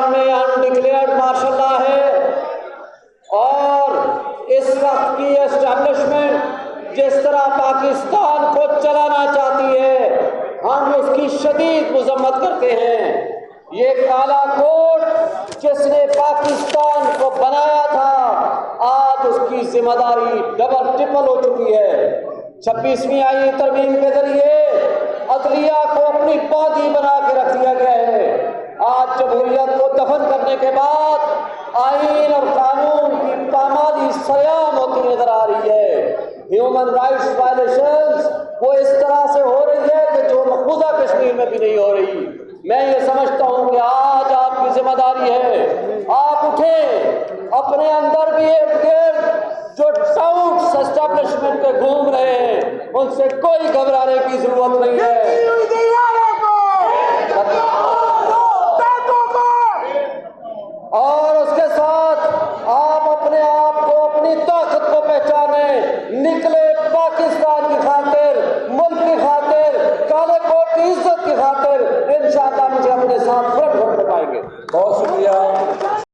پاکستان میں undeclared martial law ہے اور اس وقت کی اسٹیبلشمنٹ جس طرح پاکستان کو چلانا چاہتی ہے ہم اس کی شدید مذمت کرتے ہیں۔ یہ کالا کوٹ جس نے پاکستان کو بنایا تھا آج اس کی ذمہ داری ڈبل ٹرپل ہو چکی ہے۔ 26ویں آئینی ترمیم کے ذریعے عدلیہ کو اپنی باندھی بنا کے رکھ دیا گیا ہے۔ آج جمہوریت کو دفن کرنے کے بعد آئین اور قانون کی پامالی سرعام ہوتی نظر آ رہی ہے۔ ہیومن رائٹس وائلیشنز وہ اس طرح سے ہو رہی ہے کہ جو مقبوضہ کشمیر میں بھی نہیں ہو رہی۔ میں یہ سمجھتا ہوں کہ آج آپ کی ذمہ داری ہے آپ اٹھیں، اپنے اندر بھی ایک جو ڈاؤٹس اسٹیبلشمنٹ کے گھوم رہے ہیں ان سے کوئی گھبرانے کی ضرورت نہیں ہے۔ اور